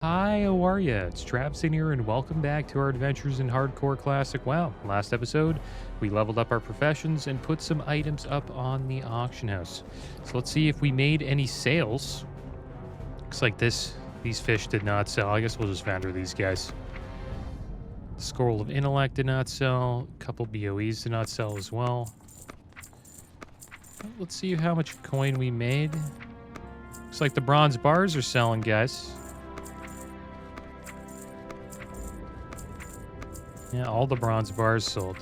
Hi, how are ya? It's Traviseen here, and welcome back to our adventures in Hardcore Classic WoW. Last episode, we leveled up our professions and put some items up on the auction house. So let's see if we made any sales. Looks like these fish did not sell. I guess we'll just vendor these guys. The Scroll of Intellect did not sell. A couple BOEs did not sell as well. Let's see how much coin we made. Looks like the bronze bars are selling, guys. Yeah, all the bronze bars sold.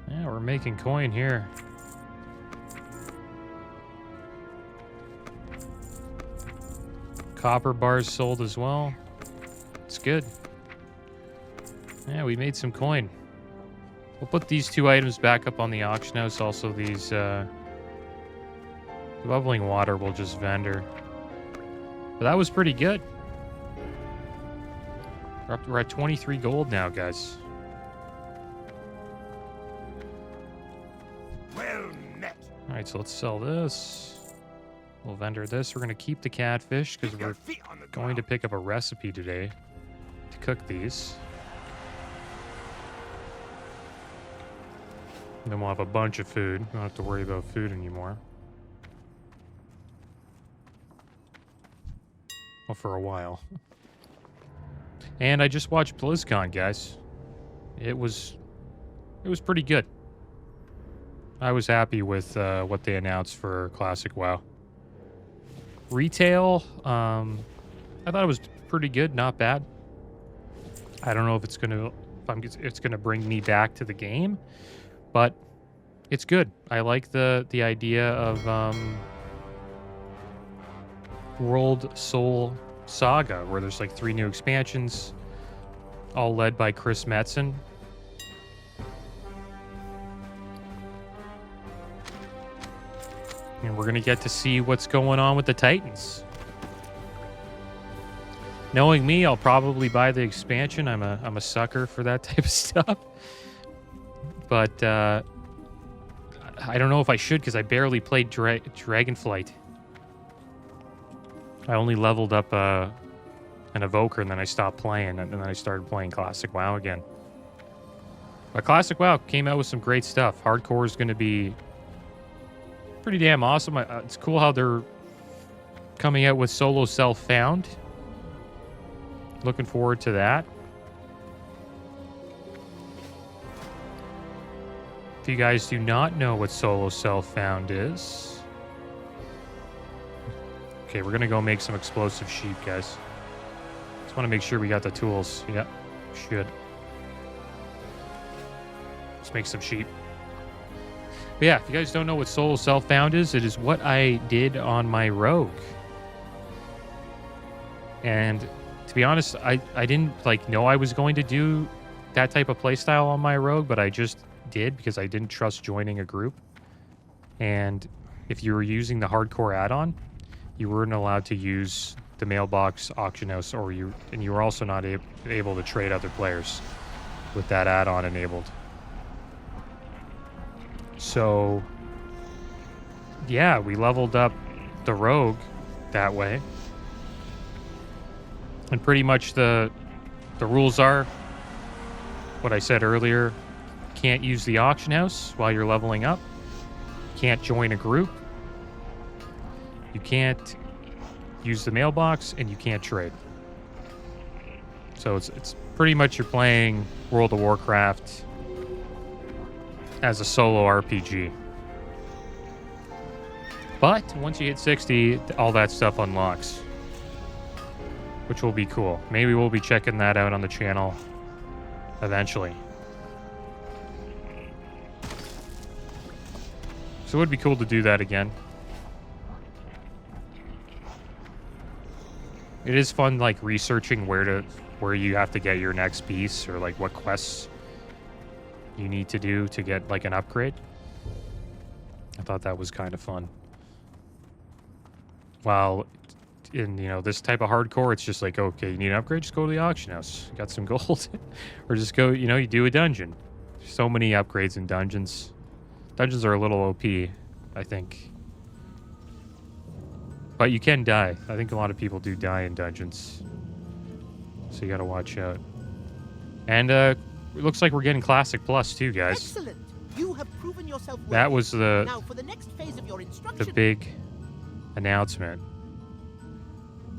Yeah, we're making coin here. Copper bars sold as well. It's good. Yeah, we made some coin. We'll put these two items back up on the auction house. Also, these bubbling water we'll just vendor. But that was pretty good. We're at 23 gold now, guys. Well met. All right, so let's sell this. We'll vendor this. We're going to keep the catfish because we're going to pick up a recipe today to cook these. And then we'll have a bunch of food. We don't have to worry about food anymore. Well, for a while. And I just watched BlizzCon, guys. It was pretty good. I was happy with what they announced for Classic WoW. Retail, I thought it was pretty good, not bad. I don't know if it's gonna bring me back to the game, but it's good. I like the idea of World Soul Saga, where there's like 3 new expansions, all led by Chris Metzen. And we're gonna get to see what's going on with the Titans. Knowing me, I'll probably buy the expansion. I'm a sucker for that type of stuff. But I don't know if I should, because I barely played Dragonflight. I only leveled up an Evoker, and then I stopped playing, and then I started playing Classic WoW again. But Classic WoW came out with some great stuff. Hardcore is going to be pretty damn awesome. It's cool how they're coming out with solo self-found. Looking forward to that. If you guys do not know what solo self-found is... Okay, we're gonna go make some explosive sheep, guys. Just want to make sure we got the tools. Yep, should. Let's make some sheep. But yeah, if you guys don't know what solo self-found is, it is what I did on my rogue. And to be honest, I didn't know I was going to do that type of playstyle on my rogue, but I just did because I didn't trust joining a group. And if you were using the hardcore add-on, you weren't allowed to use the mailbox auction house, and you were also not able to trade other players with that add-on enabled. So yeah, we leveled up the rogue that way, and pretty much the rules are what I said earlier. Can't use the auction house while you're leveling up. Can't join a group. You can't use the mailbox, and you can't trade. So it's pretty much you're playing World of Warcraft as a solo RPG. But once you hit 60, all that stuff unlocks, which will be cool. Maybe we'll be checking that out on the channel eventually. So it would be cool to do that again. It is fun, researching where you have to get your next piece, or what quests you need to do to get an upgrade. I thought that was kind of fun. While in this type of hardcore, it's just okay, you need an upgrade, just go to the auction house. You got some gold, or just go. You do a dungeon. There's so many upgrades in dungeons. Dungeons are a little OP, I think. But you can die. I think a lot of people do die in dungeons. So you gotta watch out. And it looks like we're getting Classic Plus too, guys. Excellent. You have proven yourself worthy. That was now for the next phase of your instruction. the big announcement.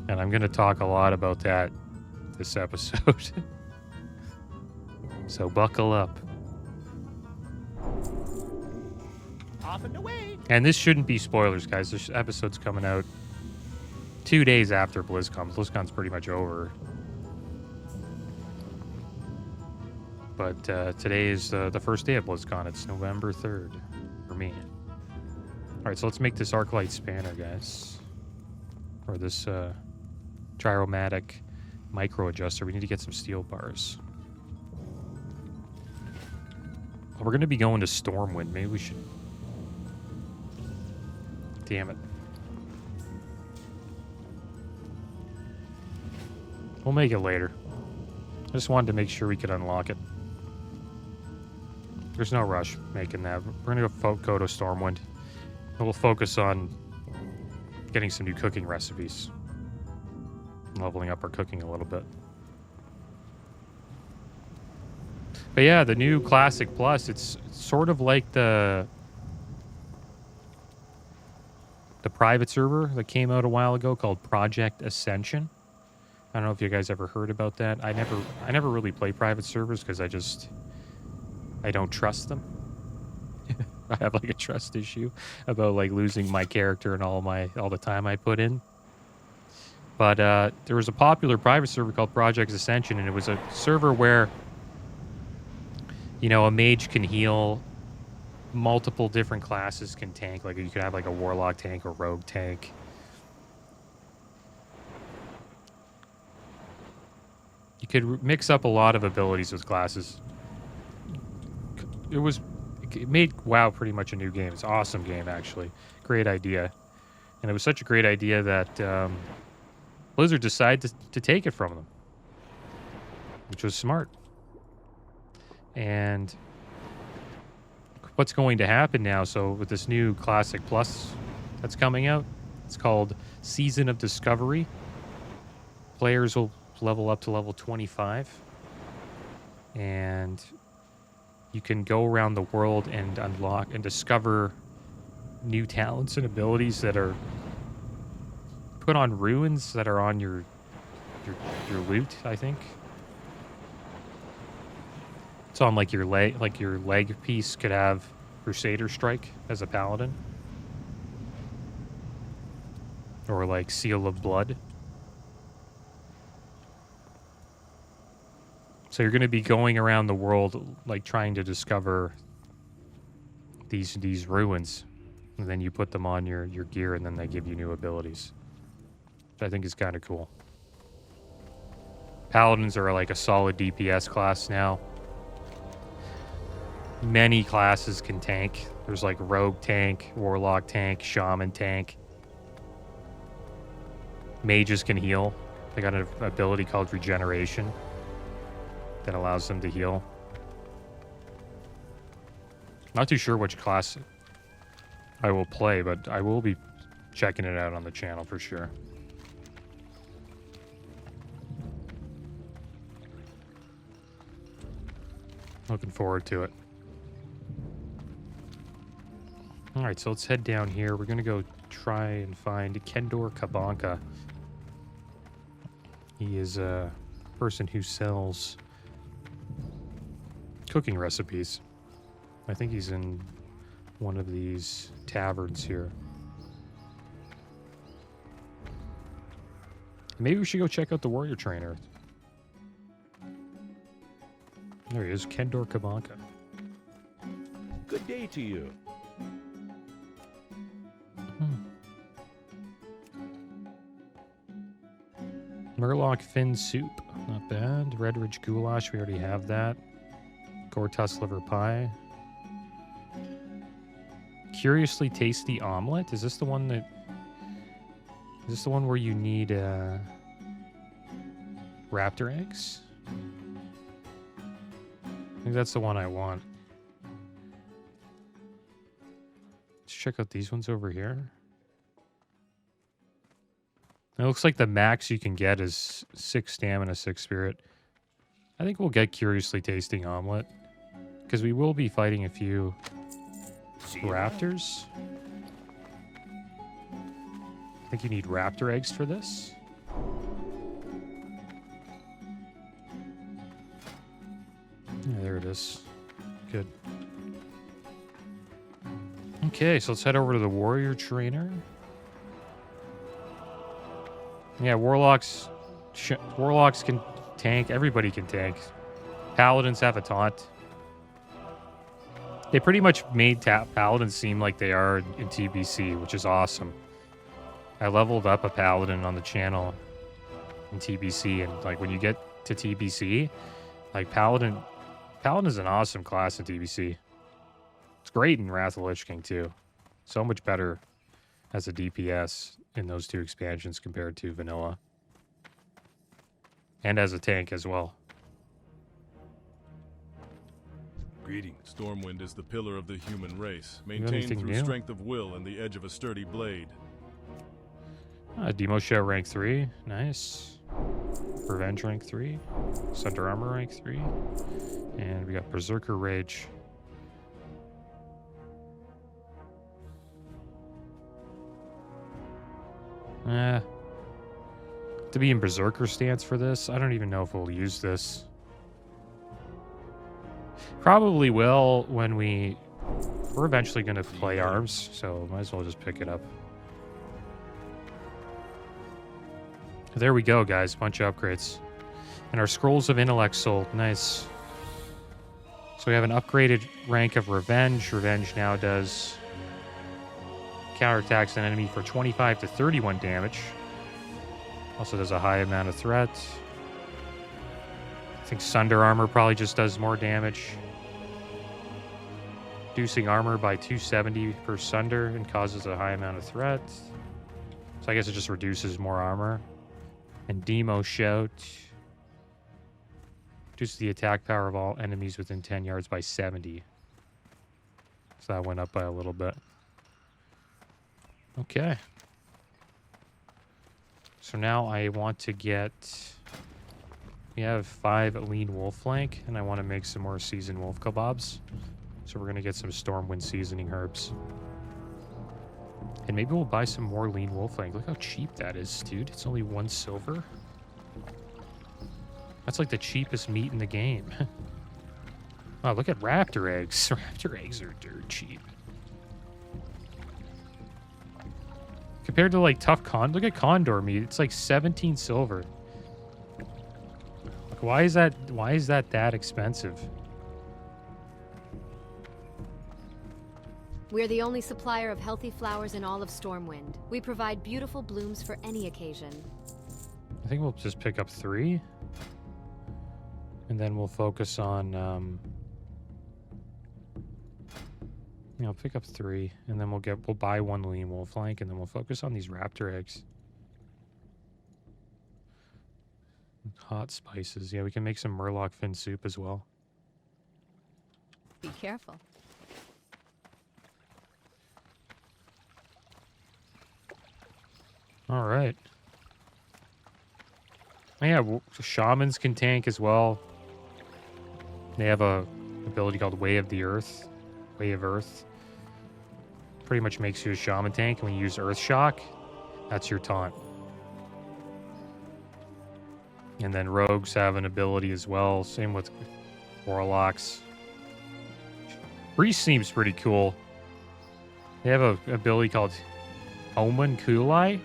And I'm gonna talk a lot about that this episode. So buckle up. Off and away. And this shouldn't be spoilers, guys. This episode's coming out 2 days after BlizzCon. BlizzCon's pretty much over. But today is the first day of BlizzCon. It's November 3rd for me. Alright, so let's make this Arclight Spanner, guys. Or this Gyromatic Micro Adjuster. We need to get some steel bars. We're going to be going to Stormwind. Maybe we should... Damn it. We'll make it later. I just wanted to make sure we could unlock it. There's no rush making that. We're going to go to Stormwind. And we'll focus on getting some new cooking recipes. Leveling up our cooking a little bit. But yeah, the new Classic Plus, it's sort of like the private server that came out a while ago called Project Ascension. I don't know if you guys ever heard about that. I never really play private servers because I don't trust them. I have like a trust issue about like losing my character and all the time I put in. But there was a popular private server called Project Ascension, and it was a server where, you know, a mage can heal, multiple different classes can tank. Like you could have like a warlock tank or rogue tank. You could mix up a lot of abilities with classes. It made WoW pretty much a new game. It's an awesome game, actually. Great idea. And it was such a great idea that Blizzard decided to take it from them, which was smart. And what's going to happen now, so with this new Classic Plus that's coming out, it's called Season of Discovery. Players will level up to level 25. And you can go around the world and unlock and discover new talents and abilities that are put on ruins that are on your loot, I think. It's on like your leg piece could have Crusader Strike as a paladin. Or like Seal of Blood. So you're going to be going around the world like trying to discover these ruins. And then you put them on your gear and then they give you new abilities. Which I think is kind of cool. Paladins are like a solid DPS class now. Many classes can tank. There's like rogue tank, warlock tank, shaman tank. Mages can heal. They got an ability called regeneration that allows them to heal. Not too sure which class I will play, but I will be checking it out on the channel for sure. Looking forward to it. Alright, so let's head down here. We're going to go try and find Kendor Kabanka. He is a person who sells cooking recipes. I think he's in one of these taverns here. Maybe we should go check out the warrior trainer. There he is, Kendor Kabanka. Good day to you. Murloc fin soup, not bad. Redridge goulash, we already have that. Gortus liver pie. Curiously tasty omelet. Is this the one that? Is this the one where you need raptor eggs? I think that's the one I want. Let's check out these ones over here. It looks like the max you can get is 6 stamina, 6 spirit. I think we'll get Curiously Tasting Omelet. Because we will be fighting a few raptors. I think you need raptor eggs for this. Yeah, there it is. Good. Okay, so let's head over to the warrior trainer. Yeah, warlocks can tank. Everybody can tank. Paladins have a taunt. They pretty much made paladins seem like they are in TBC, which is awesome. I leveled up a paladin on the channel in TBC, and like when you get to TBC, like paladin is an awesome class in TBC. It's great in Wrath of the Lich King too. So much better as a DPS in those two expansions compared to vanilla. And as a tank as well. Greetings. Stormwind is the pillar of the human race, maintained through new? strength of will and the edge of a sturdy blade. Demo Show rank 3. Nice. Revenge rank 3. Sunder Armor rank 3. And we got Berserker Rage. To be in Berserker stance for this, I don't even know if we'll use this. Probably will when we're eventually going to play arms, so might as well just pick it up. There we go, guys. Bunch of upgrades. And our Scrolls of Intellect sold. Nice. So we have an upgraded rank of Revenge. Revenge now does counterattacks an enemy for 25 to 31 damage. Also does a high amount of threat. I think Sunder Armor probably just does more damage. Reducing armor by 270 per Sunder and causes a high amount of threat. So I guess it just reduces more armor. And Demo Shout reduces the attack power of all enemies within 10 yards by 70. So that went up by a little bit. Okay. So now I want to get... We have 5 lean wolf flank, and I want to make some more seasoned wolf kebabs. So we're going to get some Stormwind seasoning herbs. And maybe we'll buy some more lean wolf flank. Look how cheap that is, dude. It's only 1 silver. That's like the cheapest meat in the game. Oh, look at raptor eggs. Raptor eggs are dirt cheap. Compared to like tough look at condor meat. It's like 17 silver. Like, why is that expensive? We're the only supplier of healthy flowers in all of Stormwind. We provide beautiful blooms for any occasion. I think we'll just pick up 3. And then we'll focus on pick up 3, and then we'll buy 1 lean wolf flank, and then we'll focus on these raptor eggs. Hot spices. Yeah, we can make some murloc fin soup as well. Be careful. All right. Oh, yeah, shamans can tank as well. They have a ability called Way of the Earth. Way of Earth. Pretty much makes you a shaman tank. And when you use Earth Shock, that's your taunt. And then rogues have an ability as well. Same with warlocks. Priest seems pretty cool. They have an ability called Omen Kulai.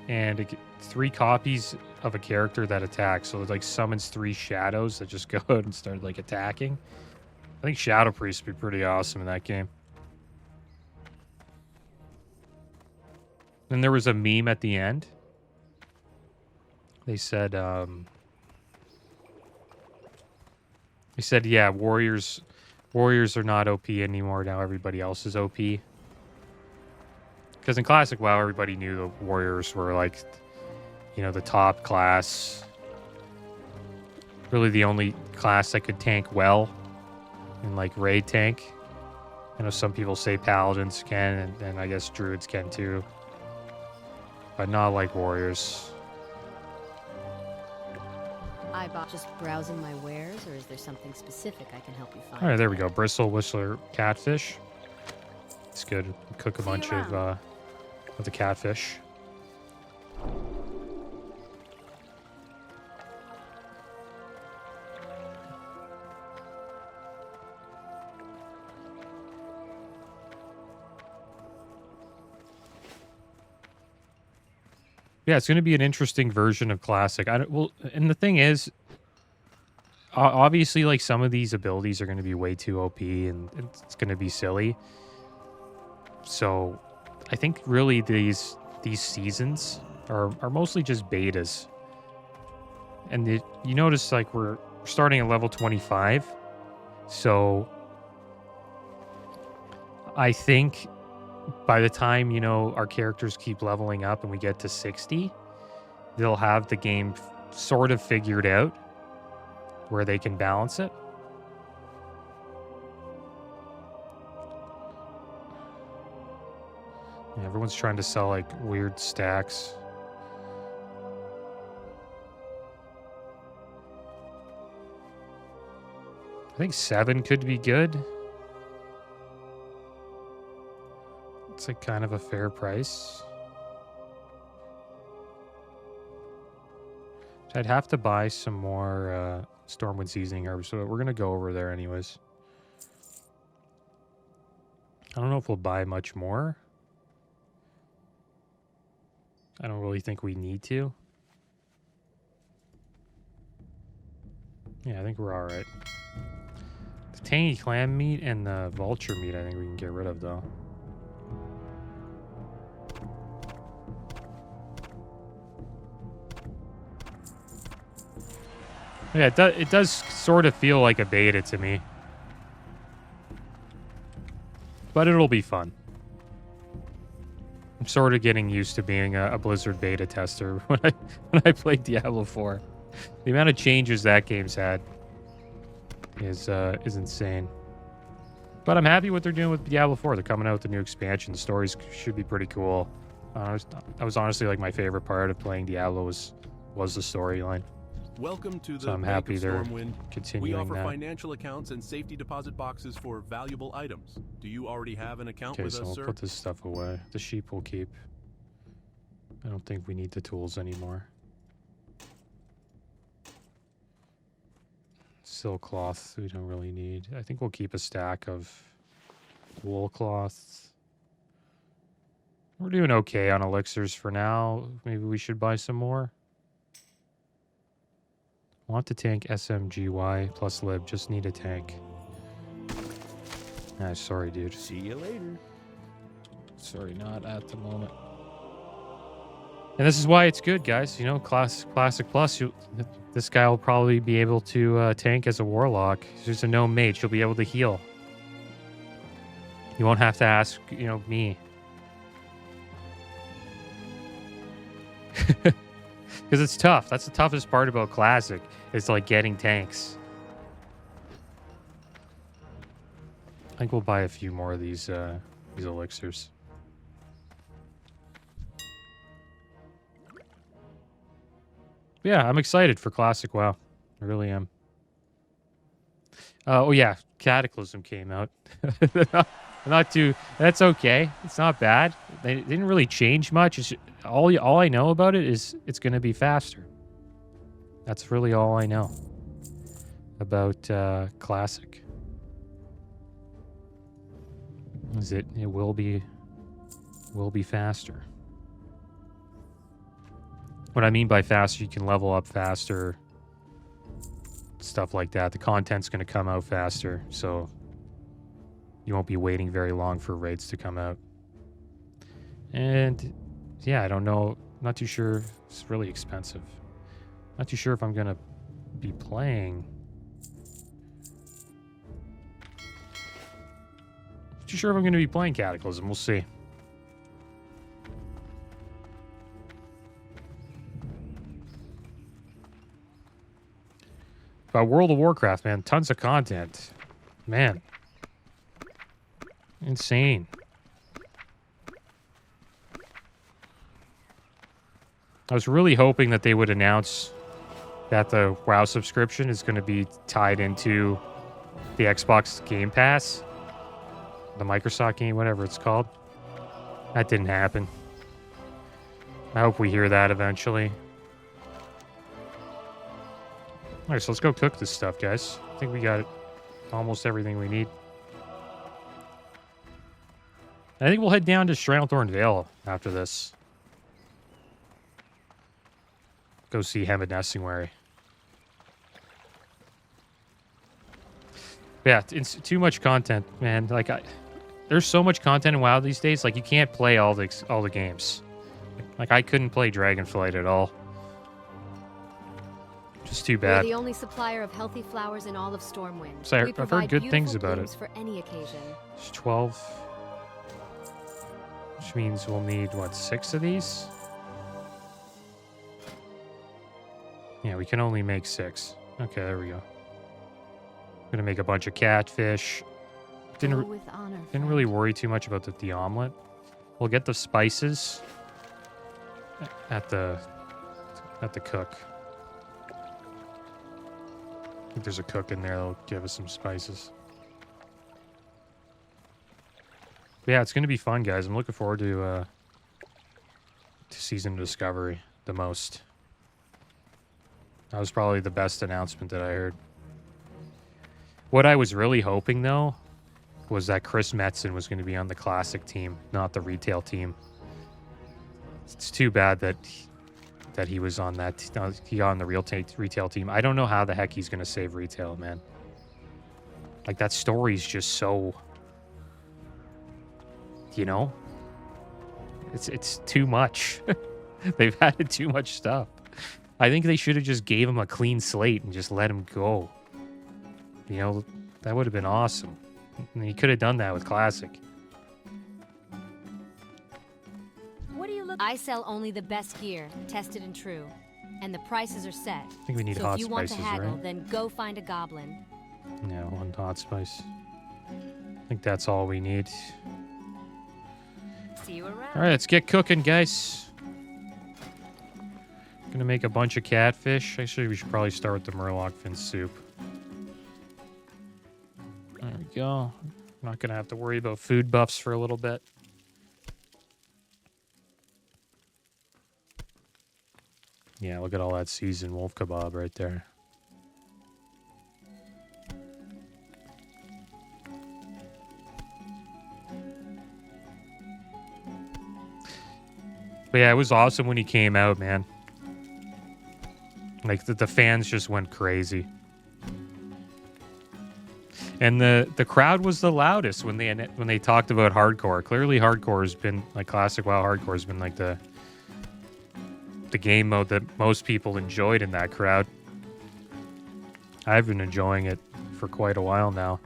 And 3 copies of a character that attacks. So it like summons 3 shadows that just go out and start like attacking. I think Shadow Priest would be pretty awesome in that game. Then there was a meme at the end. They said, yeah, warriors are not OP anymore. Now everybody else is OP. Because in Classic WoW, everybody knew the warriors were like, the top class. Really the only class that could tank well in like raid tank. I know some people say paladins can, and I guess druids can too. but not like warriors. I bought just browsing my wares, or is there something specific I can help you find? All right, there we go. Bristle Whistler catfish. It's good. Cook a See you bunch of the catfish. Yeah, it's going to be an interesting version of Classic. And the thing is, obviously, like some of these abilities are going to be way too OP, and it's going to be silly. So, I think really these seasons are mostly just betas. And you notice like we're starting at level 25, so I think by the time, you know, our characters keep leveling up and we get to 60, they'll have the game sort of figured out where they can balance it. Yeah, everyone's trying to sell like weird stacks. I think 7 could be good. It's like kind of a fair price. I'd have to buy some more Stormwind Seasoning Herbs, so we're going to go over there anyways. I don't know if we'll buy much more. I don't really think we need to. Yeah, I think we're all right. The tangy clam meat and the vulture meat I think we can get rid of, though. Yeah, it does sort of feel like a beta to me. But it'll be fun. I'm sort of getting used to being a Blizzard beta tester when I played Diablo 4. The amount of changes that game's had is insane. But I'm happy what they're doing with Diablo 4. They're coming out with the new expansion. The stories should be pretty cool. That was honestly like my favorite part of playing Diablo was the storyline. Welcome to the So I'm Bank happy of they're Stormwind. continuing We offer that. financial accounts and safety deposit boxes for valuable items. Do you already have an account Okay, with so us, we'll sir? put this stuff away. The sheep we'll keep. I don't think we need the tools anymore. Silk cloth we don't really need. I think we'll keep a stack of wool cloths. We're doing okay on elixirs for now. Maybe we should buy some more. Want to tank SMGY plus lib. Just need a tank. Ah, sorry, dude. See you later. Sorry, not at the moment. And this is why it's good, guys. You know, Classic Plus, this guy will probably be able to tank as a Warlock. He's just a gnome mage. He'll be able to heal. You won't have to ask, you know, me. Because it's tough. That's the toughest part about Classic. It's like getting tanks. I think we'll buy a few more of these elixirs. Yeah, I'm excited for Classic WoW. I really am. Oh yeah, Cataclysm came out. Not too. That's okay. It's not bad. They didn't really change much. It's all I know about it is it's going to be faster. That's really all I know about Classic. Is it will be faster. What I mean by faster, you can level up faster, stuff like that. The content's going to come out faster, so you won't be waiting very long for raids to come out. And yeah, I don't know. Not too sure. It's really expensive. Not too sure if I'm going to be playing. Not too sure if I'm going to be playing Cataclysm. We'll see. About World of Warcraft, man. Tons of content. Man. Insane. I was really hoping that they would announce that the WoW subscription is going to be tied into the Xbox Game Pass, the Microsoft game, whatever it's called. That didn't happen. I hope we hear that eventually. All right, so let's go cook this stuff, guys. I think we got almost everything we need. I think we'll head down to Stranglethorn Vale after this. Go see Hemid Nessingwary. Yeah, it's too much content, man. Like, there's so much content in WoW these days. Like, you can't play all the games. Like, I couldn't play Dragonflight at all. Just too bad. We're the only supplier of healthy flowers in all of Stormwind. So We I've heard provide good things beautiful about blooms it. for any occasion. It's 12. Which means we'll need, what, 6 of these? Yeah, we can only make 6. Okay, there we go. Gonna make a bunch of catfish. Go with honor, Didn't really worry too much about the omelet. We'll get the spices at the cook. I think there's a cook in there that'll give us some spices. But yeah, it's gonna be fun, guys. I'm looking forward to Season of Discovery the most. That was probably the best announcement that I heard. What I was really hoping, though, was that Chris Metzen was going to be on the classic team, not the retail team. It's too bad that he was on that. He got on the retail team. I don't know how the heck he's going to save retail, man. Like, that story's just so, you know, it's too much. They've added too much stuff. I think they should have just gave him a clean slate and just let him go. You know, that would have been awesome. And he could have done that with Classic. What do you look? I sell only the best gear, tested and true, and the prices are set. I think we need so hot if you want spices, to haggle, right? then go find a goblin. Yeah, 1 hot spice. I think that's all we need. See you around. All right, let's get cooking, guys. Gonna make a bunch of catfish. Actually, we should probably start with the Murloc fin soup. There we go. Not gonna have to worry about food buffs for a little bit. Yeah, look at all that seasoned wolf kebab right there. But yeah, it was awesome when he came out, man. Like, the fans just went crazy. And the crowd was the loudest when they talked about hardcore. Clearly, hardcore has been, like, classic WoW hardcore has been, like, the game mode that most people enjoyed in that crowd. I've been enjoying it for quite a while now.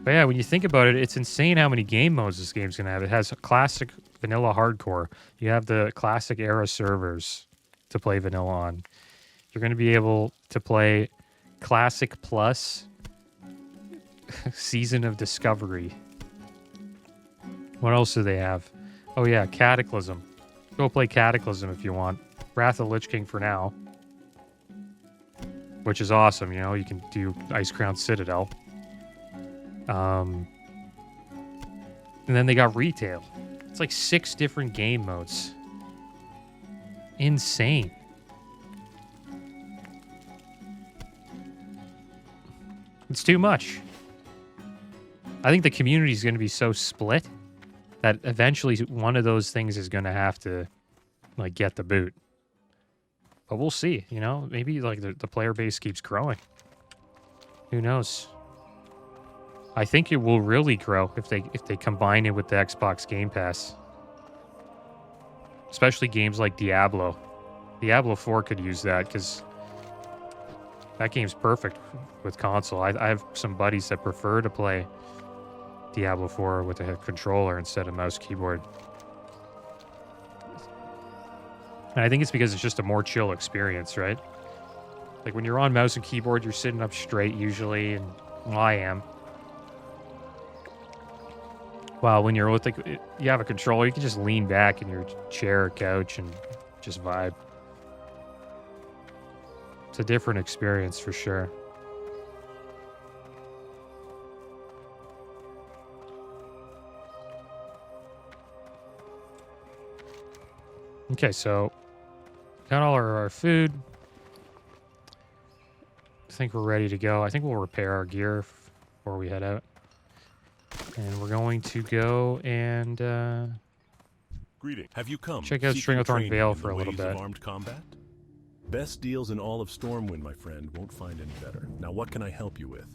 But yeah, when you think about it, it's insane how many game modes this game's going to have. It has classic vanilla hardcore. You have the classic era servers to play vanilla on. You're going to be able to play classic plus Season of Discovery. What else do they have? Oh yeah, Cataclysm. Go play Cataclysm if you want. Wrath of the Lich King for now. Which is awesome, you know, you can do Icecrown Citadel. And then they got retail. It's like 6 different game modes. Insane. It's too much. I think the community is going to be so split that eventually one of those things is going to have to, like, get the boot. But we'll see, you know? Maybe, like, the player base keeps growing. Who knows? I think it will really grow if they combine it with the Xbox Game Pass. Especially games like Diablo. Diablo 4 could use that because that game's perfect with console. I have some buddies that prefer to play Diablo 4 with a controller instead of mouse keyboard. And I think it's because it's just a more chill experience, right? Like when you're on mouse and keyboard, you're sitting up straight usually, and well, I am. Wow, when you're with you have a controller, you can just lean back in your chair or couch and just vibe. It's a different experience for sure. Okay, so got all our food. I think we're ready to go. I think we'll repair our gear before we head out. And we're going to go and Greeting. Have you come? check out seeking Stranglethorn training Vale in for the a little ways bit. of armed combat? Best deals in all of Stormwind, my friend. Won't find any better. Now, what can I help you with?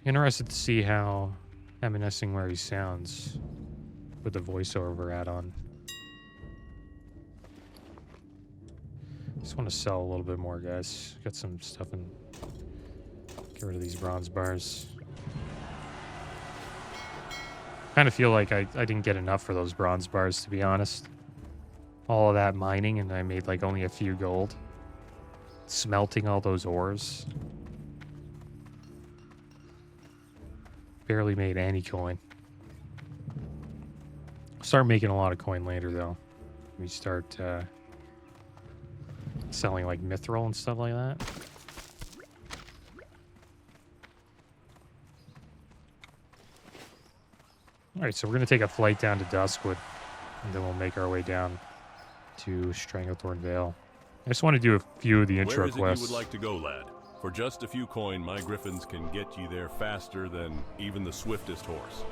Interested to see how reminiscing where he sounds with the voiceover add-on. Just want to sell a little bit more, guys. Got some stuff in. Get rid of these bronze bars. Kind of feel like I didn't get enough for those bronze bars, to be honest. All of that mining, and I made like only a few gold. Smelting all those ores. Barely made any coin. Start making a lot of coin later, though. We start selling like mithril and stuff like that. Alright, so we're going to take a flight down to Duskwood, and then we'll make our way down to Stranglethorn Vale. I just want to do a few of the intro Where is it quests. you would like to go, lad? For just a few coin, my griffins can get you there faster than even the swiftest horse.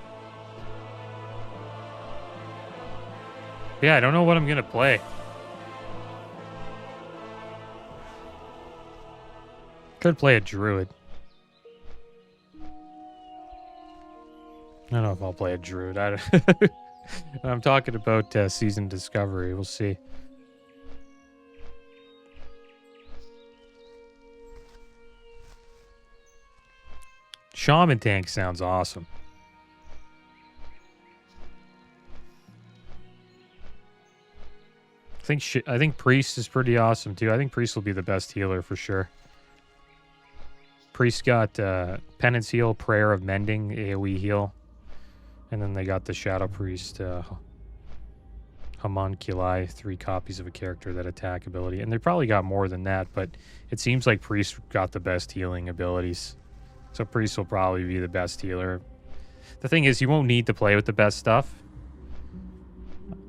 Yeah, I don't know what I'm going to play. Could play a druid. I don't know if I'll play a druid. I'm talking about season discovery. We'll see. Shaman tank sounds awesome. I think priest is pretty awesome too. I think priest will be the best healer for sure. Priest got penance heal, prayer of mending, AoE heal. And then they got the Shadow Priest, Homunculi, 3 copies of a character that attack ability. And they probably got more than that, but it seems like Priest got the best healing abilities. So Priest will probably be the best healer. The thing is, you won't need to play with the best stuff.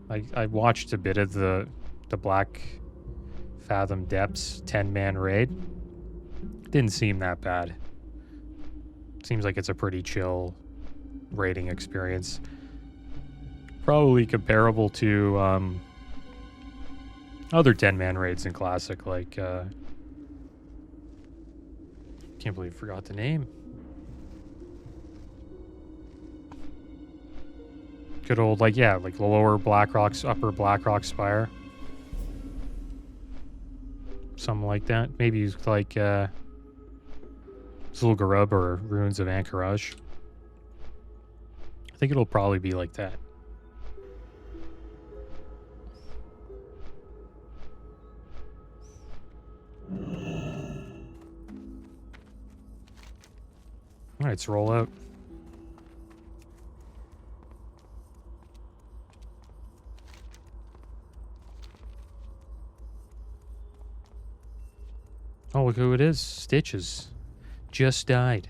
I watched a bit of the Black Fathom Depths 10-man raid. Didn't seem that bad. Seems like it's a pretty chill raiding experience. Probably comparable to other 10-man raids in Classic, like can't believe I forgot the name. Good old, like the lower Blackrock's, upper Blackrock Spire. Something like that. Maybe like Zul'Gurub or Ruins of Anchorage. I think it'll probably be like that. All right, let's roll out. Oh, look who it is. Stitches. Just died.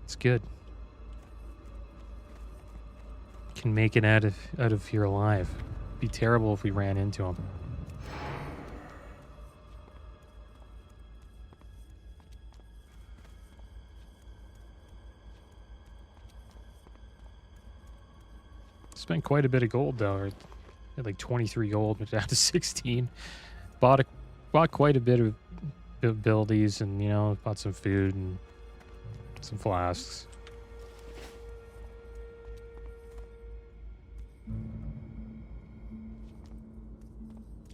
It's good. Can make it out of here alive. Be terrible if we ran into him. Spent quite a bit of gold though. I had like 23 gold, but down to 16. Bought quite a bit of abilities, and bought some food and some flasks.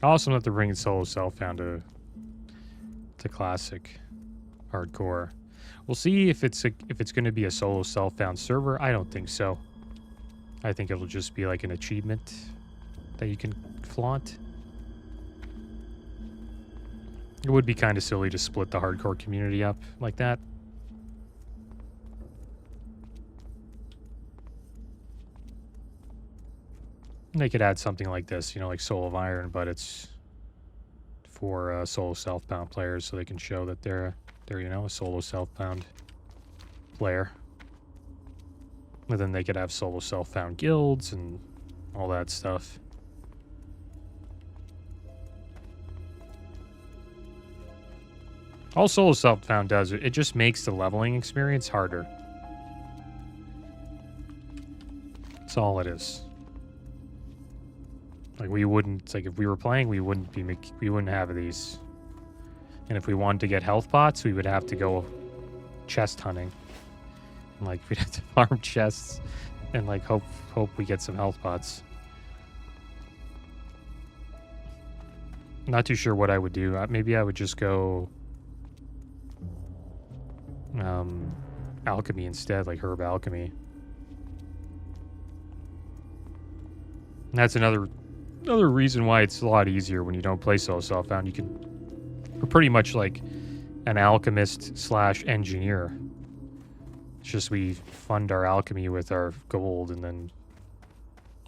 Awesome that they're bringing solo self-found to classic hardcore. We'll see if it's going to be a solo self-found server. I don't think so. I think it'll just be like an achievement that you can flaunt. It would be kind of silly to split the hardcore community up like that. They could add something like this, like Soul of Iron, but it's for solo self-bound players, so they can show that they're a solo self-bound player. And then they could have solo self-bound guilds and all that stuff. All solo self-bound does, it just makes the leveling experience harder. That's all it is. Like we wouldn't, like if we were playing, we wouldn't have these. And if we wanted to get health pots, we would have to go chest hunting. And like we'd have to farm chests and like hope we get some health pots. Not too sure what I would do. Maybe I would just go alchemy instead, like herb alchemy. And that's another reason why it's a lot easier when you don't play solo self-bound. We're pretty much like an alchemist / engineer. It's just we fund our alchemy with our gold, and then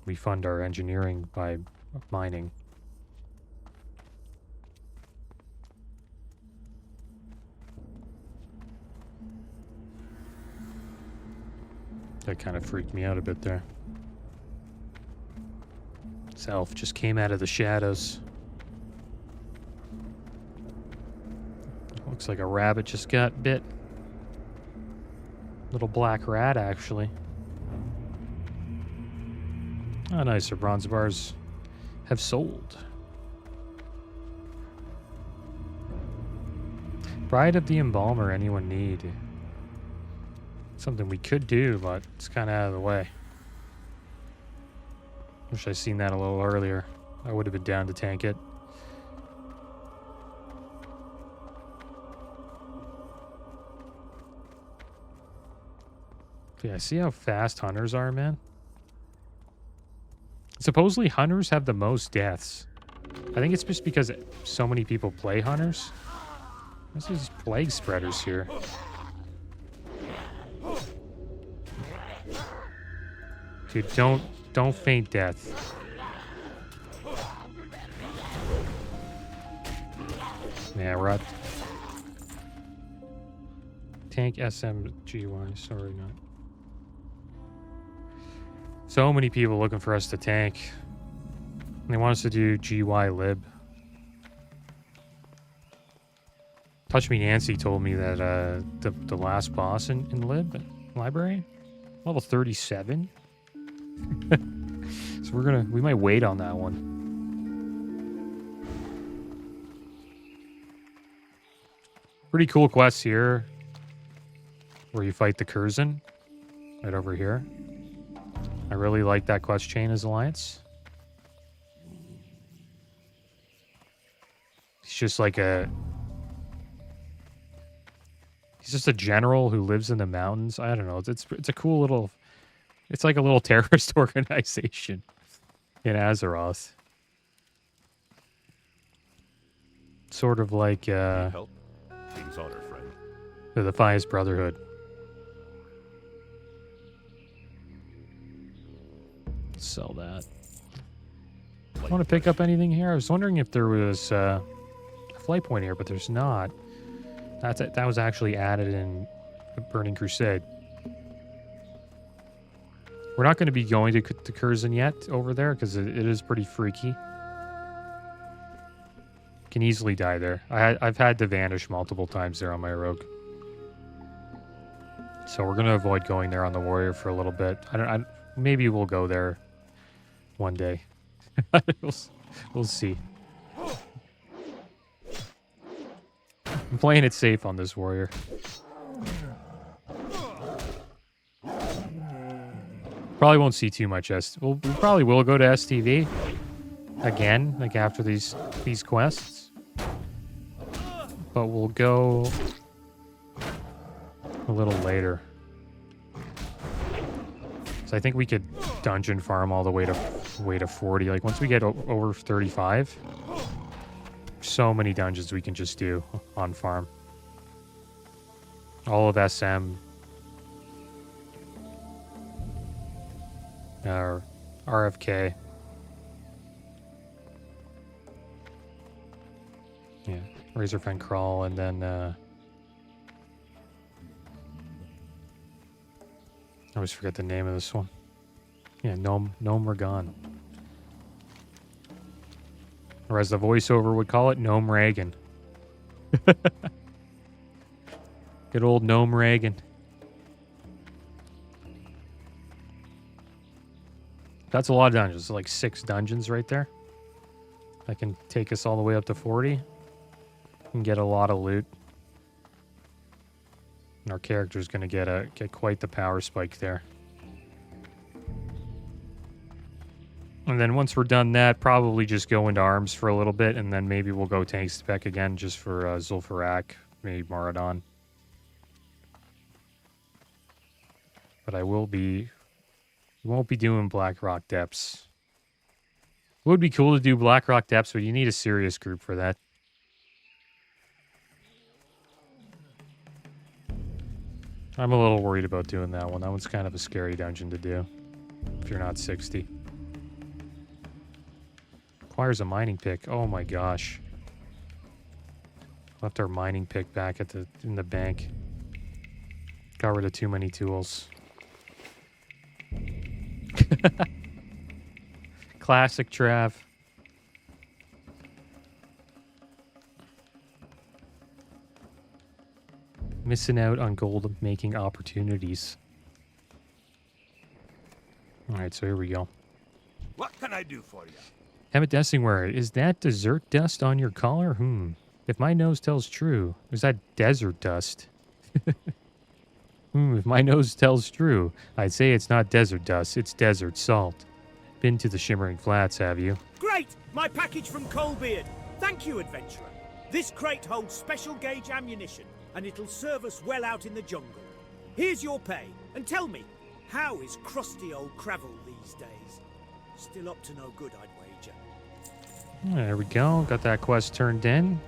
we fund our engineering by mining. That kind of freaked me out a bit there. This elf just came out of the shadows. Looks like a rabbit just got bit. Little black rat, actually. Oh, nice. Our bronze bars have sold. Bride of the Embalmer, anyone need? Something we could do, but it's kind of out of the way. Wish I'd seen that a little earlier. I would have been down to tank it. Yeah, see how fast hunters are, man? Supposedly hunters have the most deaths. I think it's just because so many people play hunters. This is plague spreaders here. Dude, don't faint death. Yeah, we're at tank SMGY. Sorry, not. So many people looking for us to tank. They want us to do GY lib. Touch Me Nancy told me that the last boss in lib library, level 37. So we might wait on that one. Pretty cool quests here where you fight the Curzon right over here. I really like that quest chain as Alliance. He's just like he's just a general who lives in the mountains. I don't know. It's a cool little, it's like a little terrorist organization in Azeroth. Sort of like Help? King's honor, friend. the Defiance Brotherhood. Sell that. I want to pick up anything here. I was wondering if there was a flight point here, but there's not. That was actually added in Burning Crusade. We're not going to be going to Curzon yet over there because it is pretty freaky. Can easily die there. I've had to vanish multiple times there on my rogue. So we're going to avoid going there on the warrior for a little bit. Maybe we'll go there one day. We'll see. I'm playing it safe on this warrior. Probably won't see too much we probably will go to STV again, like after these quests. But we'll go a little later. So I think we could dungeon farm all the way to 40. Like once we get over 35, so many dungeons we can just do on farm. All of SM, RFK, Razorfen Crawl, and then I always forget the name of this one. Yeah, Gnome Ragon. Or as the voiceover would call it, Gnome Reagan. Good old Gnome Reagan. That's a lot of dungeons. Like 6 dungeons right there. That can take us all the way up to 40. And get a lot of loot. And our character's going to get quite the power spike there. And then once we're done that, probably just go into arms for a little bit, and then maybe we'll go tank spec again just for Zul'Farrak, maybe Maradon. But I won't be doing Blackrock Depths. It would be cool to do Blackrock Depths, but you need a serious group for that. I'm a little worried about doing that one. That one's kind of a scary dungeon to do if you're not 60. Requires a mining pick. Oh my gosh. Left our mining pick back in the bank. Got rid of too many tools. Classic Trav. Missing out on gold making opportunities. Alright, so here we go. What can I do for you? Emmett Dessingware, is that dessert dust on your collar? If my nose tells true, is that desert dust? If my nose tells true, I'd say it's not desert dust, it's desert salt. Been to the Shimmering Flats, have you? Great! My package from Coalbeard. Thank you, adventurer. This crate holds special gauge ammunition, and it'll serve us well out in the jungle. Here's your pay, and tell me, how is crusty old Cravel these days? Still up to no good, I'd wager. There we go. Got that quest turned in.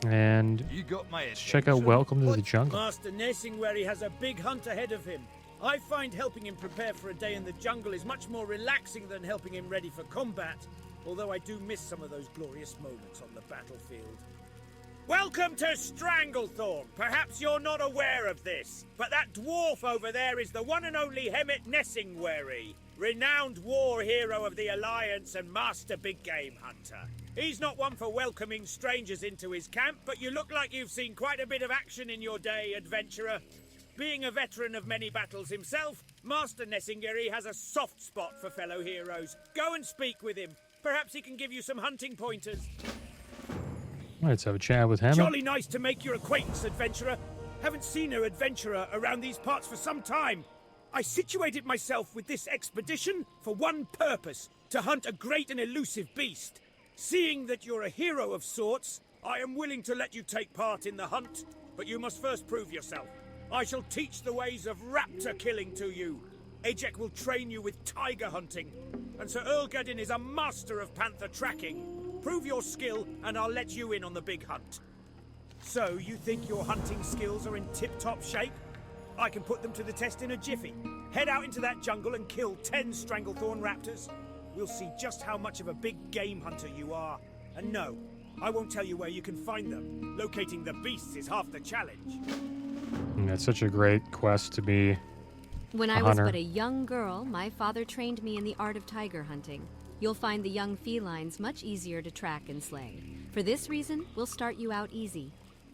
And let's check out Welcome to the Jungle. Master Nesingwary has a big hunt ahead of him. I find helping him prepare for a day in the jungle is much more relaxing than helping him ready for combat, although I do miss some of those glorious moments on the battlefield. Welcome to Stranglethorn. Perhaps you're not aware of this, but that dwarf over there is the one and only Hemmet Nessingwary, renowned war hero of the Alliance and master big game hunter. He's not one for welcoming strangers into his camp, but you look like you've seen quite a bit of action in your day, adventurer. Being a veteran of many battles himself, Master Nessingwary has a soft spot for fellow heroes. Go and speak with him. Perhaps he can give you some hunting pointers. Let's have a chat with him. Jolly nice to make your acquaintance, adventurer. Haven't seen an adventurer around these parts for some time. I situated myself with this expedition for one purpose, to hunt a great and elusive beast. Seeing that you're a hero of sorts, I am willing to let you take part in the hunt, but you must first prove yourself. I shall teach the ways of raptor killing to you. Ajek will train you with tiger hunting, and Sir Erlgadin is a master of panther tracking. Prove your skill, and I'll let you in on the big hunt. So, you think your hunting skills are in tip-top shape? I can put them to the test in a jiffy. Head out into that jungle and kill 10 Stranglethorn raptors. We'll see just how much of a big game hunter you are. And no, I won't tell you where you can find them. Locating the beasts is half the challenge. That's such a great quest to be When a I was hunter. but a young girl, my father trained me in the art of tiger hunting. You'll find the young felines much easier to track and slay. For this reason, we'll start you out easy.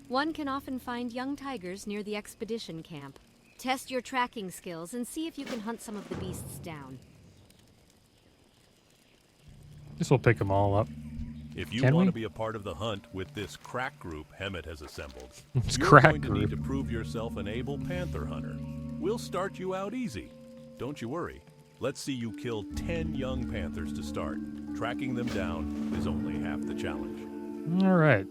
One can often find young tigers near the expedition camp. Test your tracking skills and see if you can hunt some of the beasts down. This will pick them all up. If you Can want we? to be a part of the hunt with this crack group Hemmet has assembled, It's you're crack going to need group. to prove yourself an able panther hunter. We'll start you out easy. Don't you worry. Let's see you kill 10 young panthers to start. Tracking them down is only half the challenge. All right.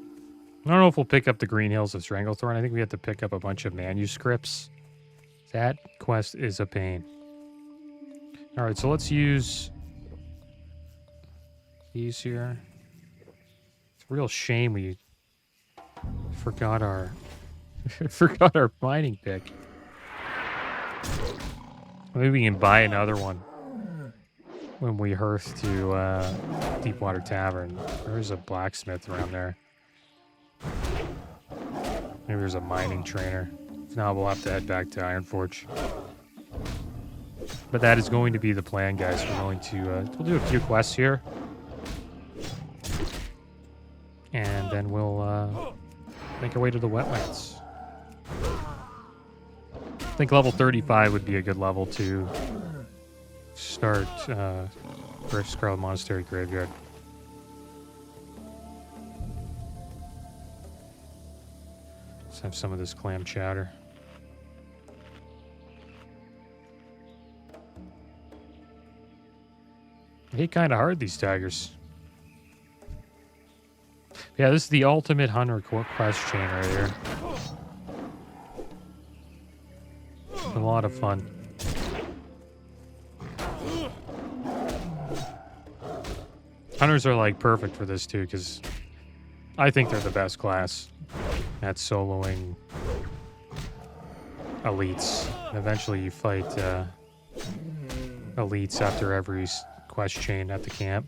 I don't know if we'll pick up the Green Hills of Stranglethorn. I think we have to pick up a bunch of manuscripts. That quest is a pain. All right, so let's use these here. It's a real shame we forgot our forgot our mining pick. Maybe we can buy another one. when we hearth to Deepwater Tavern. There's a blacksmith around there. Maybe there's a mining trainer. If not, we'll have to head back to Ironforge. But that is going to be the plan, guys. We're going to we'll do a few quests here, and then we'll make our way to the wetlands. I think level 35 would be a good level to start Scarlet Monastery Graveyard. Let's have some of this clam chowder. They hit kind of hard, these tigers. Yeah, this is the ultimate hunter quest chain right here. A lot of fun. Hunters are like perfect for this too, because I think they're the best class at soloing elites. And eventually you fight elites after every quest chain at the camp.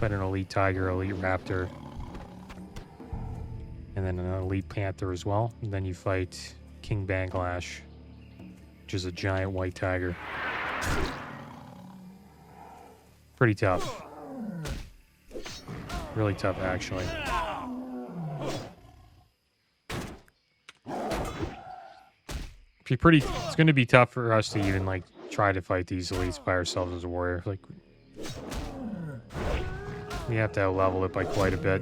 Fight an elite tiger, elite raptor, and then an elite panther as well. And then you fight King Banglash, which is a giant white tiger. Pretty tough. Really tough, actually. It's going to be tough for us to even like try to fight these elites by ourselves as a warrior. Like, we have to level it by quite a bit.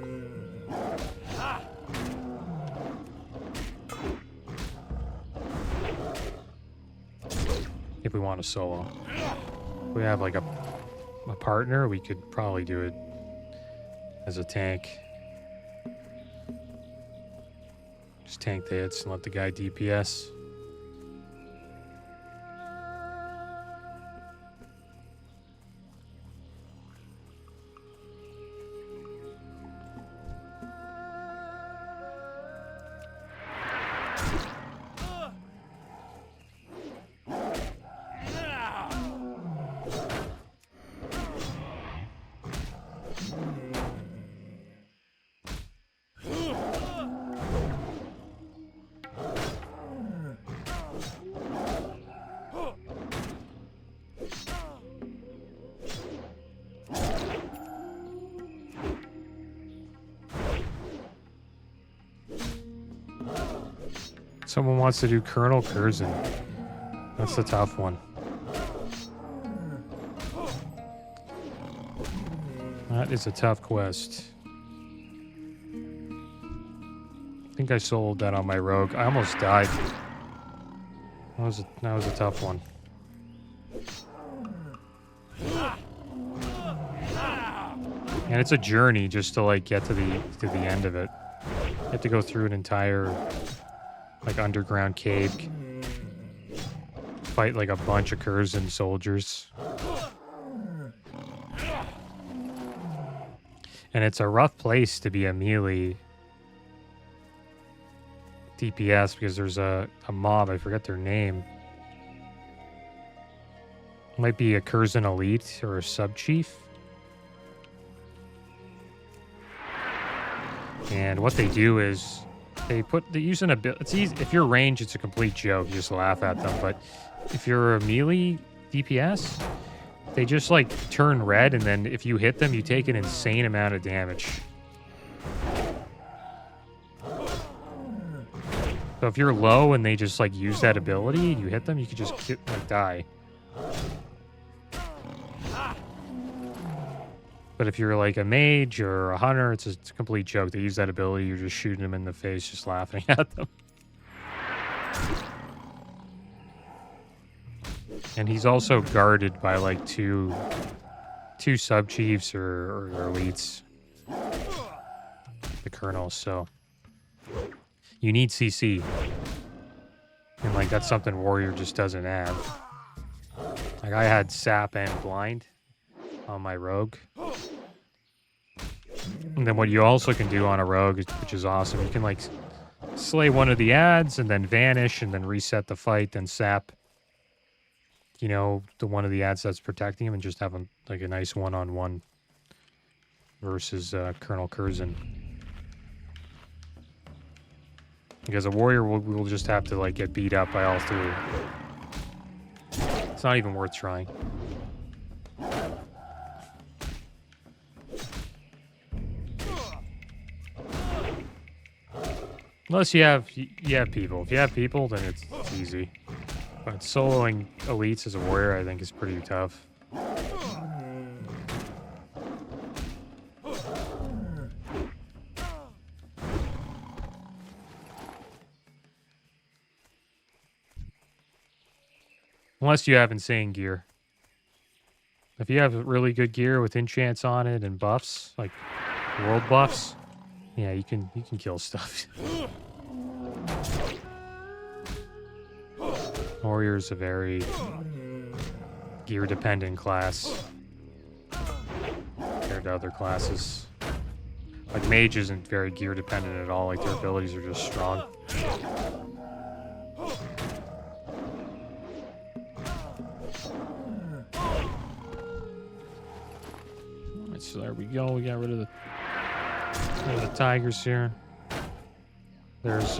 If we want to solo. If we have like a partner, we could probably do it as a tank. Just tank the hits and let the guy DPS. Someone wants to do Colonel Curzon. That's the tough one. That is a tough quest. I think I sold that on my rogue. I almost died. That was a tough one. And it's a journey just to like get to the end of it. You have to go through an entire like underground cave, fight like a bunch of Curzon soldiers. And it's a rough place to be a melee DPS because there's a mob, I forget their name. Might be a Curzon elite or a sub-chief. And what they do is they use an ability. It's easy. If you're ranged, it's a complete joke. You just laugh at them. But if you're a melee DPS, they just like turn red, and then if you hit them, you take an insane amount of damage. So if you're low and they just like use that ability, and you hit them, you could just like die. But if you're like a mage or a hunter, it's a complete joke. They use that ability, you're just shooting them in the face, just laughing at them. And he's also guarded by like two sub-chiefs or elites. The colonels, so you need CC. And like that's something warrior just doesn't have. Like I had sap and blind on my rogue. And then what you also can do on a rogue, which is awesome, you can like slay one of the adds and then vanish and then reset the fight, then sap you know, the one of the ads that's protecting him and just have him like a nice one-on-one versus Colonel Curzon. Because a warrior will just have to like get beat up by all three. It's not even worth trying. Unless you have people. If you have people, then it's easy. But soloing elites as a warrior, I think, is pretty tough. Unless you have insane gear. If you have really good gear with enchants on it and buffs, like world buffs, yeah, you can kill stuff. Warrior's a very gear-dependent class compared to other classes. Like mage isn't very gear-dependent at all. Like their abilities are just strong. Alright, so there we go. We got rid of the tigers here. There's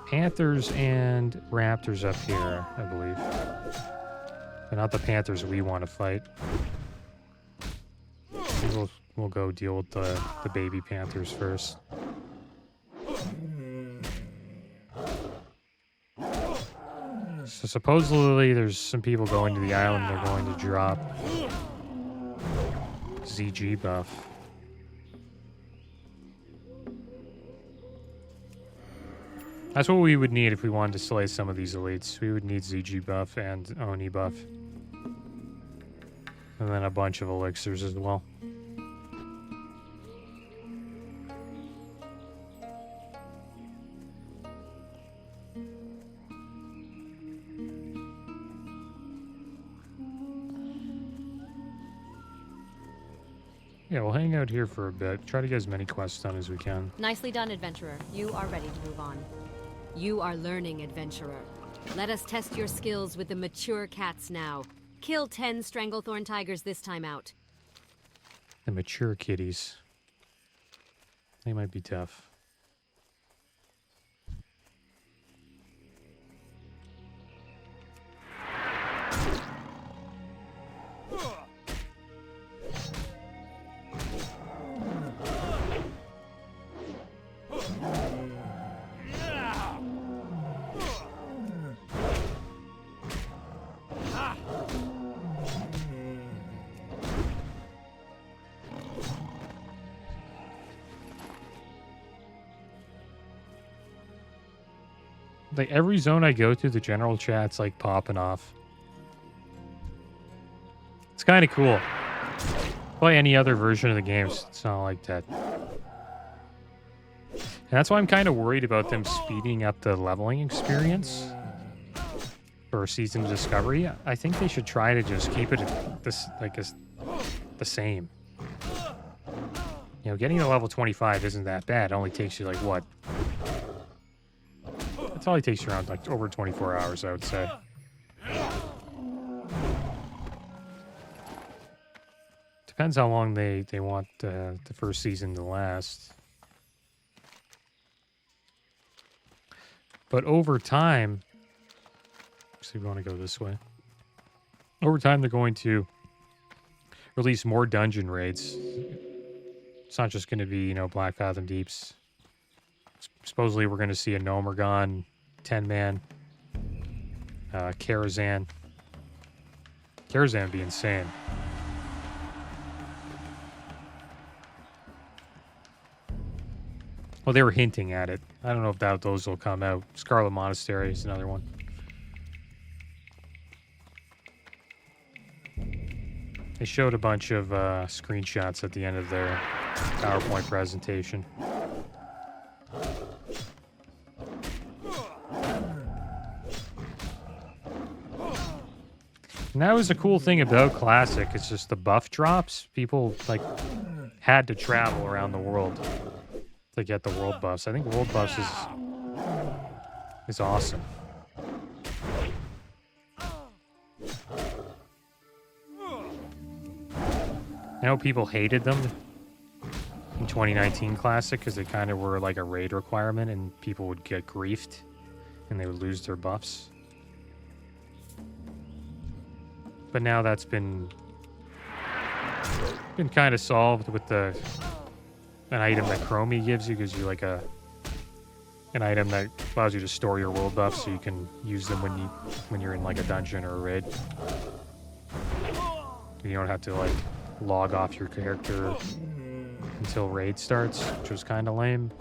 panthers and raptors up here, I believe. But not the panthers we want to fight. We'll go deal with the baby panthers first. So supposedly there's some people going to the island. They're going to drop ZG buff. That's what we would need if we wanted to slay some of these elites. We would need ZG buff and Oni buff. And then a bunch of elixirs as well. Yeah, we'll hang out here for a bit. Try to get as many quests done as we can. Nicely done, adventurer. You are ready to move on. You are learning, adventurer. Let us test your skills with the mature cats now. Kill 10 Stranglethorn tigers this time out. The mature kitties. They might be tough. Like every zone I go to, the general chat's like popping off. It's kind of cool. Play any other version of the games, it's not like that. And that's why I'm kind of worried about them speeding up the leveling experience for Season of Discovery. I think they should try to just keep it the same. You know, getting to level 25 isn't that bad. It only takes you like what? It probably takes you around like over 24 hours, I would say. Depends how long they want the first season to last. But over time, actually we want to go this way. Over time, they're going to release more dungeon raids. It's not just going to be, you know, Black Fathom Deeps. Supposedly we're going to see a Nomergon 10-man Karazhan. Karazhan would be insane. Well, they were hinting at it. I don't know if those will come out. Scarlet Monastery is another one. They showed a bunch of screenshots at the end of their PowerPoint presentation. And that was the cool thing about Classic. It's just the buff drops. People like had to travel around the world to get the world buffs. I think world buffs is awesome. I know people hated them in 2019 Classic because they kind of were like a raid requirement and people would get griefed and they would lose their buffs. But now that's been kind of solved with an item that Chromie gives you. Gives you like an item that allows you to store your world buffs so you can use them when you're in like a dungeon or a raid. You don't have to like log off your character until raid starts, which was kind of lame.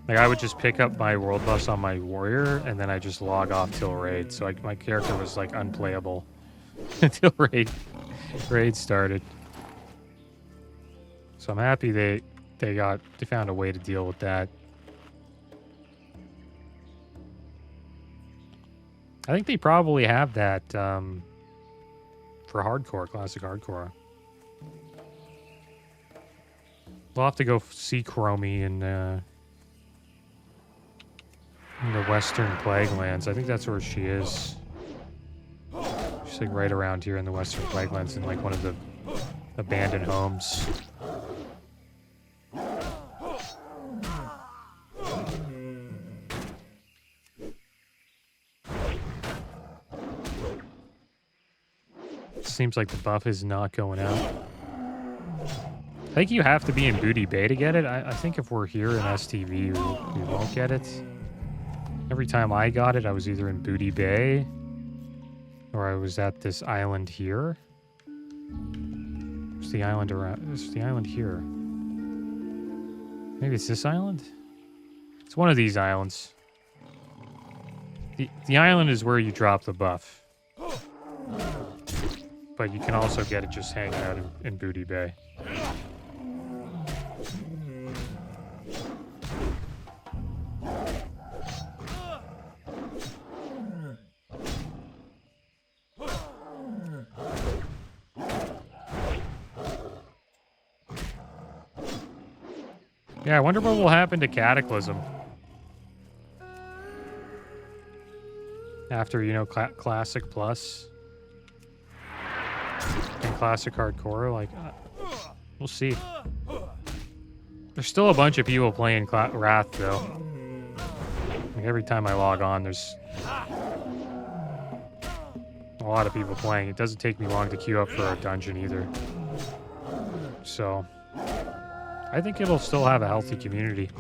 Like I would just pick up my world buffs on my warrior and then I just log off till raid. So my character was like unplayable until raid started. So I'm happy they found a way to deal with that. I think they probably have that for hardcore, classic hardcore. We'll have to go see Chromie in the Western Plaguelands. I think that's where she is. She's like right around here in the Western Plaguelands in like one of the abandoned homes. Seems like the buff is not going out. I think you have to be in Booty Bay to get it. I think if we're here in STV, we won't get it. Every time I got it, I was either in Booty Bay or I was at this island here. What's the island around? It's the island here. Maybe it's this island? It's one of these islands. The island is where you drop the buff. But you can also get it just hanging out in Booty Bay. Yeah, I wonder what will happen to Cataclysm. After, you know, Classic Plus and Classic Hardcore, like, we'll see. There's still a bunch of people playing Wrath, though. Like, every time I log on, there's a lot of people playing. It doesn't take me long to queue up for a dungeon either. So I think it'll still have a healthy community.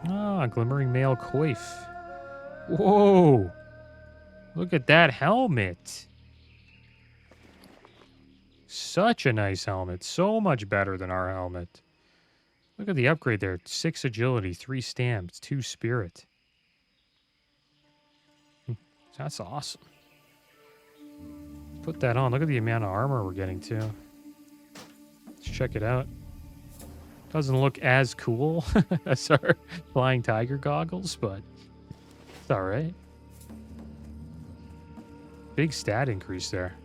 Ah, Glimmering Male Coif. Whoa! Look at that helmet. Such a nice helmet. So much better than our helmet. Look at the upgrade there. 6 agility, 3 stamps, 2 spirit. That's awesome. Put that on. Look at the amount of armor we're getting too. Let's check it out. Doesn't look as cool as our Flying Tiger goggles, but it's all right. Big stat increase there.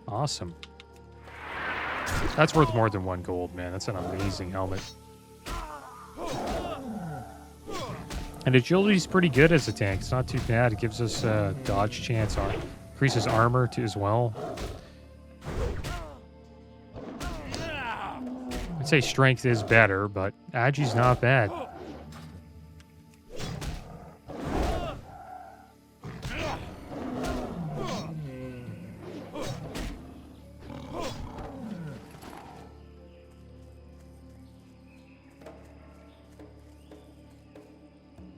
Awesome. That's worth more than 1 gold, man. That's an amazing helmet. And agility's pretty good as a tank. It's not too bad. It gives us dodge chance on. Increases armor too as well. I'd say strength is better, but Agi's not bad.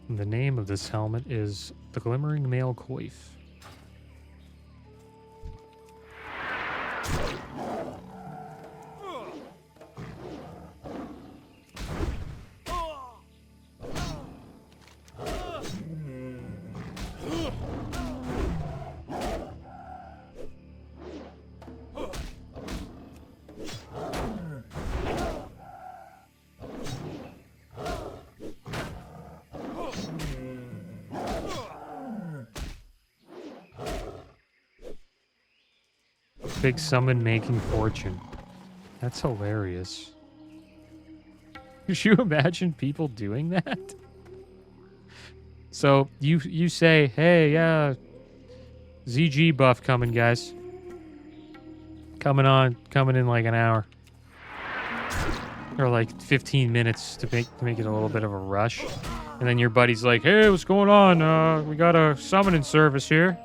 And the name of this helmet is the Glimmering Male Coif. Big summon making fortune. That's hilarious. Could you imagine people doing that? So you say, hey, yeah, ZG buff coming, guys. Coming in like an hour. Or like 15 minutes to make it a little bit of a rush. And then your buddy's like, hey, what's going on? We got a summoning service here.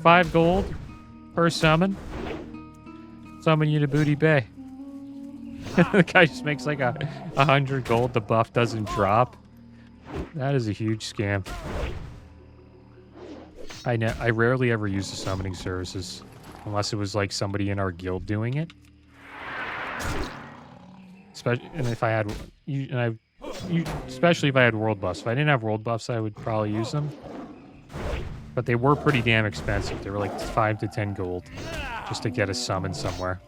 5 gold per summon. Summon you to Booty Bay. The guy just makes like 100 gold. The buff doesn't drop. That is a huge scam. I rarely ever use the summoning services. Unless it was like somebody in our guild doing it. Especially if I had especially if I had world buffs. If I didn't have world buffs, I would probably use them. But they were pretty damn expensive. They were like 5 to 10 gold just to get a summon somewhere.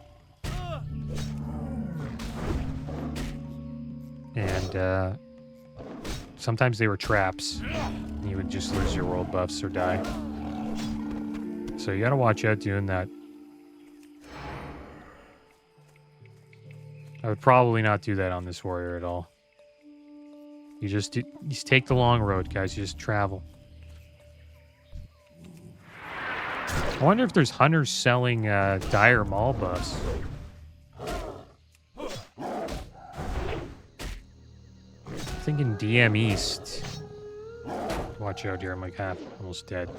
And sometimes they were traps. And you would just lose your world buffs or die. So you gotta watch out doing that. I would probably not do that on this warrior at all. You just take the long road, guys. You just travel. I wonder if there's hunters selling dire maul buffs. Thinking DM East. Watch out here, I'm like almost dead.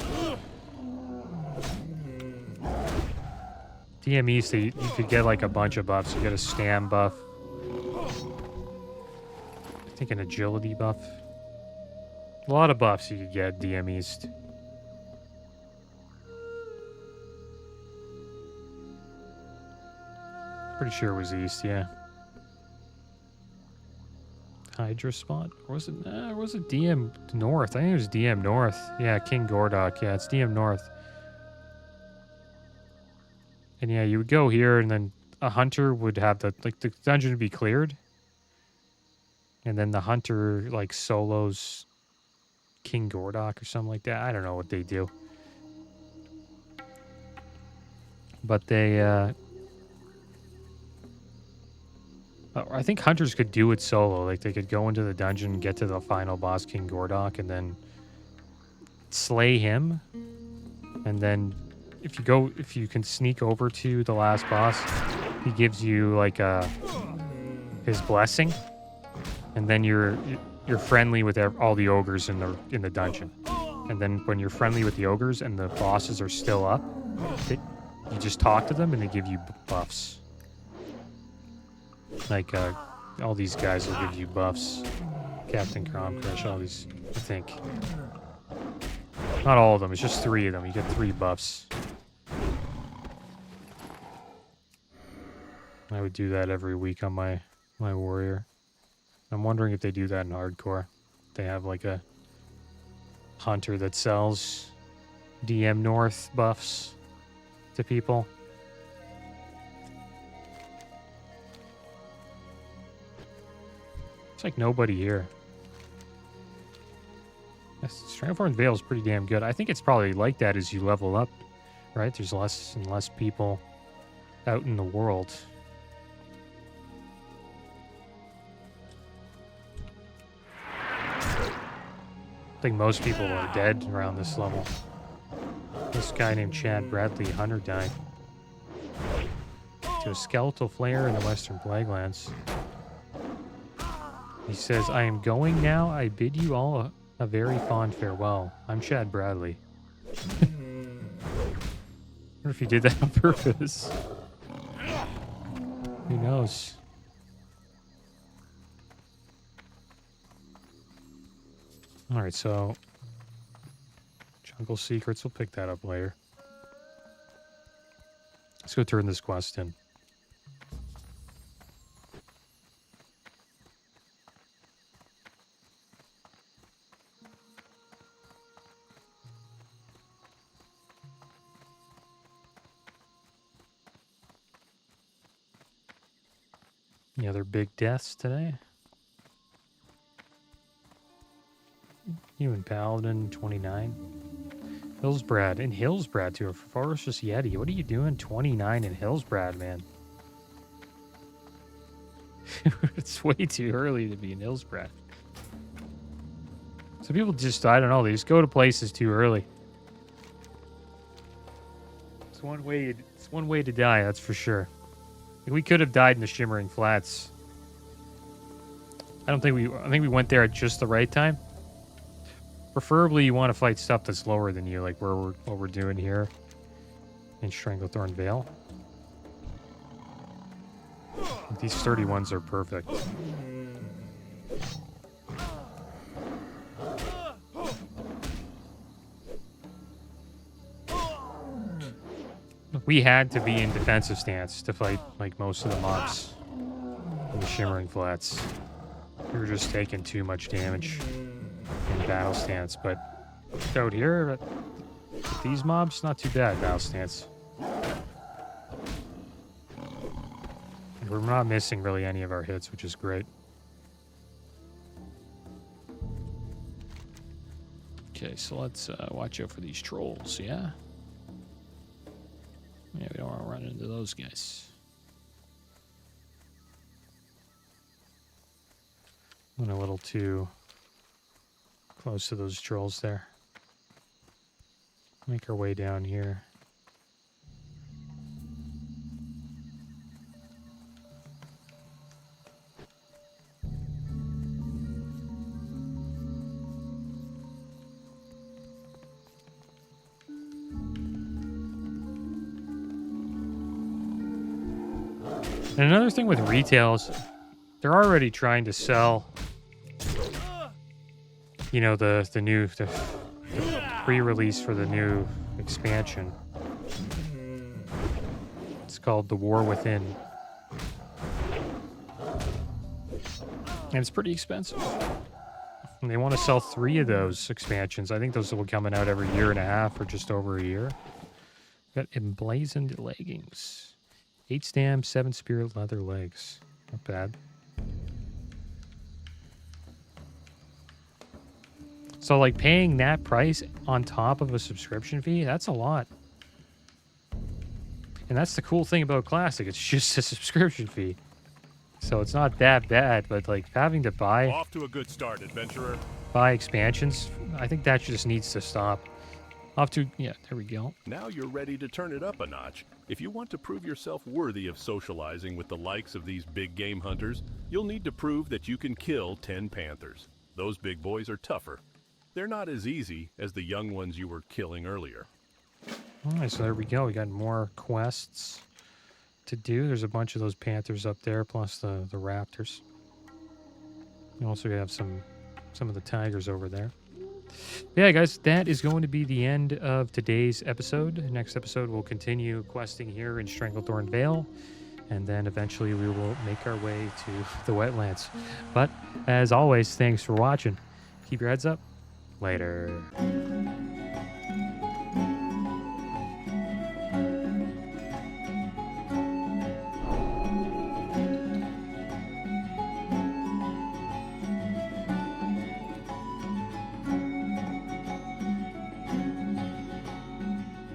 DM East, you could get like a bunch of buffs. You get a stam buff. I think an agility buff. A lot of buffs you could get DM East. Pretty sure it was East, yeah. Hydra spot? Or was it DM North? I think it was DM North. Yeah, King Gordok. Yeah, it's DM North. And yeah, you would go here, and then a hunter would have the dungeon would be cleared. And then the hunter, like, solos King Gordok or something like that. I don't know what they do. But they, I think hunters could do it solo. Like, they could go into the dungeon, get to the final boss, King Gordok, and then slay him. And then if you can sneak over to the last boss, he gives you like his blessing, and then you're friendly with all the ogres in the dungeon. And then when you're friendly with the ogres and the bosses are still up, you just talk to them and they give you buffs. Like all these guys will give you buffs. Captain Crom Crush, all these, I think. Not all of them, it's just 3 of them. You get 3 buffs. I would do that every week on my warrior. I'm wondering if they do that in hardcore. They have like a hunter that sells DM North buffs to people. It's like nobody here. Strangleform Veil is pretty damn good. I think it's probably like that as you level up, right? There's less and less people out in the world. I think most people are dead around this level. This guy named Chad Bradley, Hunter, died to a skeletal flare in the Western Plaguelands. He says, I am going now. I bid you all a very fond farewell. I'm Chad Bradley. I wonder if he did that on purpose. Who knows? Alright, so Jungle Secrets, we'll pick that up later. Let's go turn this quest in. Any other big deaths today? Human Paladin, 29. Hillsbrad. In Hillsbrad, too. A Ferocious Yeti. What are you doing 29 in Hillsbrad, man? It's way too early to be in Hillsbrad. So people just, I don't know, they just go to places too early. It's one way to die, that's for sure. Like, we could have died in the Shimmering Flats. I think we went there at just the right time. Preferably you want to fight stuff that's lower than you, like what we're doing here in Stranglethorn Vale. These sturdy ones are perfect. We had to be in defensive stance to fight like most of the mobs in the Shimmering Flats. We were just taking too much damage in battle stance, but out here, with these mobs, not too bad battle stance. We're not missing really any of our hits, which is great. Okay, so let's watch out for these trolls, yeah? Yeah, we don't want to run into those guys. Went a little too close to those trolls there. Make our way down here. And another thing with retails, they're already trying to sell, you know, the pre-release for the new expansion. It's called The War Within. And it's pretty expensive. And they want to sell 3 of those expansions. I think those will be coming out every year and a half or just over a year. Got emblazoned leggings. 8 stam, 7 spirit leather legs. Not bad. So, like, paying that price on top of a subscription fee, that's a lot. And that's the cool thing about Classic. It's just a subscription fee. So it's not that bad, but, like, having to buy... Off to a good start, adventurer. Buy expansions, I think that just needs to stop. Off to... Yeah, there we go. Now you're ready to turn it up a notch. If you want to prove yourself worthy of socializing with the likes of these big game hunters, you'll need to prove that you can kill 10 panthers. Those big boys are tougher. They're not as easy as the young ones you were killing earlier. Alright, so there we go. We got more quests to do. There's a bunch of those panthers up there, plus the raptors. You also have some of the tigers over there. Yeah, guys, that is going to be the end of today's episode. Next episode, we'll continue questing here in Stranglethorn Vale, and then eventually we will make our way to the wetlands. But, as always, thanks for watching. Keep your heads up. Later.